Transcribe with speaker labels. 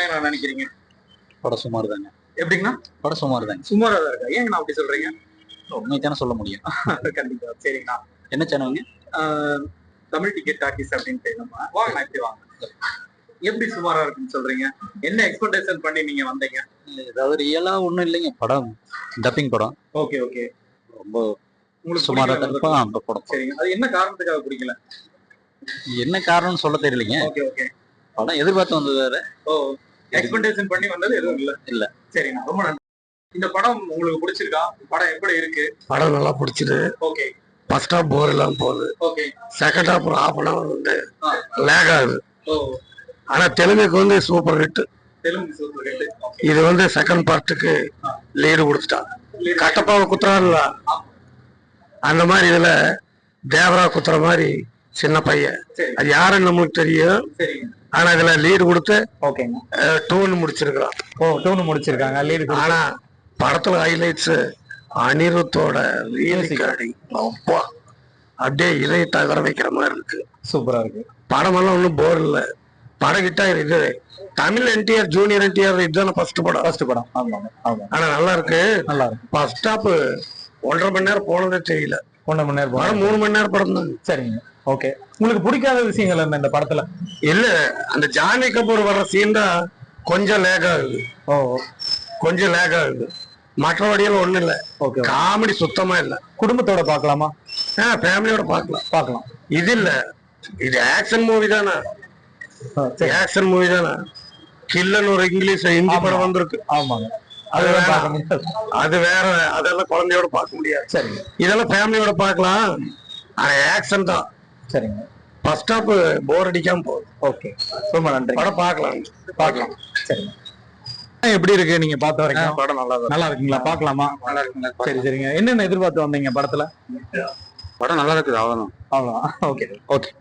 Speaker 1: என்ன நினைக்கிறீங்க?
Speaker 2: படம் சுமார் தாங்க.
Speaker 1: எப்படிங்கண்ணா?
Speaker 2: படம் சுமார் தாங்க.
Speaker 1: சுமாரா தான் இருக்கா? ஏங்கண்ணா அப்படி சொல்றீங்க?
Speaker 2: உண்மையை தானே சொல்ல முடியும்.
Speaker 1: கண்டிப்பா. சரிங்கண்ணா.
Speaker 2: என்ன சேனலுங்க?
Speaker 1: தமிழ் டிக்கெட் டாக்கீஸ் அப்படின்ட்டு நம்ம வாங்கண்ணா, இப்படி வாங்க. எப்படி சுமாரா இருக்குன்னு சொல்றீங்க? என்ன எக்ஸ்பெக்டேஷன் பண்ணி நீங்க வந்தீங்க?
Speaker 2: ஏதாவது ரியலா ஒண்ணும் இல்லைங்க. படம் டப்பிங் படம்.
Speaker 1: Okay okay.
Speaker 2: ரொம்ப
Speaker 1: உங்களுக்கு
Speaker 2: சுமாரா
Speaker 1: பிடிக்கல
Speaker 2: தான்
Speaker 1: அந்த
Speaker 2: அந்த படம்.
Speaker 1: சரிங்க. அது என்ன காரணத்துக்காக பிடிக்கல?
Speaker 2: என்ன காரணம்னு சொல்ல தெரியலைங்க.
Speaker 1: Okay okay.
Speaker 2: படம் எதிர்பார்த்து வந்தது வேற.
Speaker 1: ஓ, எக்ஸ்பெக்டேஷன் பண்ணி வந்தது எதுவும் இல்ல.
Speaker 2: இல்ல.
Speaker 1: சரிங்கண்ணா, ரொம்ப நன்றி. இந்த படம் உங்களுக்கு பிடிச்சிருக்கா? படம் எப்படி இருக்கு?
Speaker 3: படம் நல்லா பிடிச்சது.
Speaker 1: ஓகே
Speaker 3: ஃபர்ஸ்ட் ஹாஃப் போர் எல்லாம் போகுது.
Speaker 1: ஓகே.
Speaker 3: செகண்ட் ஹாஃப் ஒரு ஹாஃப் அன் அவர் வந்து லேக் ஆகுது.
Speaker 1: ஓ,
Speaker 3: ஆனா தெலுங்குக்கு வந்து super hit.
Speaker 1: Telugu super hit. Okay.
Speaker 3: இது வந்து செகண்ட் பார்ட்டுக்கு லீடு கொடுத்துட்டான். கட்டப்பாவை குத்துறாருல அந்த மாதிரி இதுல தேவரா குத்துற மாதிரி சின்ன பையன்.
Speaker 1: சரி.
Speaker 3: அது யாருன்னு நம்மளுக்கு தெரியும்.
Speaker 1: சரிங்க.
Speaker 3: ஆனா இதுல லீடு கொடுத்து
Speaker 1: ஓகேங்க.
Speaker 3: டூன் முடிச்சிருக்கிறான்.
Speaker 1: ஓ, டோன் முடிச்சிருக்காங்க. லீடு.
Speaker 3: ஆனா படத்துல ஹைலைட்ஸ் அனிருத்தோட ரீலிங் அப்பா அப்படியே இதய தகர வைக்கிற மாதிரி இருக்கு.
Speaker 1: சூப்பரா இருக்கு.
Speaker 3: படமெல்லாம் ஒன்றும் போர் இல்லை. படம் கிட்ட இது தமிழ் என்டிஆர் ஜூனியர் என்டிஆர் இதுதானே ஃபர்ஸ்ட் படம்.
Speaker 1: ஃபர்ஸ்ட் படம். ஆமா ஆமா.
Speaker 3: ஆனா நல்லா இருக்கு.
Speaker 1: நல்லா இருக்கு.
Speaker 3: ஃபர்ஸ்ட் ஹாப் 1.5 மணி நேரம் போனதே தெரியல.
Speaker 1: 1.5 மணி நேரம்
Speaker 3: படம் 3 மணி நேரம் படம் தான்.
Speaker 1: சரிங்க. ஓகே. உங்களுக்கு பிடிக்காத விஷயங்கள் என்ன இந்த படத்துல?
Speaker 3: இல்ல அந்த ஜான்வி கபூர் வர்ற சீன் தான் கொஞ்சம் லேக் ஆகுது.
Speaker 1: ஓ,
Speaker 3: கொஞ்சம் லேக் ஆகுது. மற்றபடியெல்லாம் ஒண்ணும் இல்ல.
Speaker 1: ஓகே.
Speaker 3: காமெடி சுத்தமா இல்ல.
Speaker 1: குடும்பத்தோட பாக்கலாமா?
Speaker 3: ஃபேமிலியோட பார்க்கலாம். இது இல்ல, இது ஆக்ஷன் மூவி தானே. ஆக்ஷன் மூவி தானே. கில்லன்னு ஒரு இங்கிலீஷ் ஹிந்தி படம் வந்திருக்கு.
Speaker 1: ஆமாங்க.
Speaker 3: அது வேற. அதெல்லாம் குழந்தையோட பார்க்க முடியாது.
Speaker 1: சரிங்க.
Speaker 3: இதெல்லாம் ஃபேமிலியோட பார்க்கலாம். ஆனா ஆக்ஷன் தான்.
Speaker 1: சரிங்க.
Speaker 3: ஃபர்ஸ்ட் ஹாப் போர் அடிக்காம போகுது.
Speaker 1: ஓகே, ரொம்ப நன்றி.
Speaker 3: படம் பார்க்கலாம்.
Speaker 1: சரிங்க. எப்படி இருக்கு நீங்க பார்த்த வரைக்கும்?
Speaker 2: படம்
Speaker 1: நல்லா இருக்குங்களா? பார்க்கலாமா?
Speaker 2: நல்லா இருக்குங்க.
Speaker 1: சரி சரிங்க. என்னென்ன எதிர்பார்த்து வந்தீங்க படத்துல?
Speaker 2: படம் நல்லா இருக்குது. அவ்வளவுதான்.
Speaker 1: அவ்வளவுதான். Okay okay.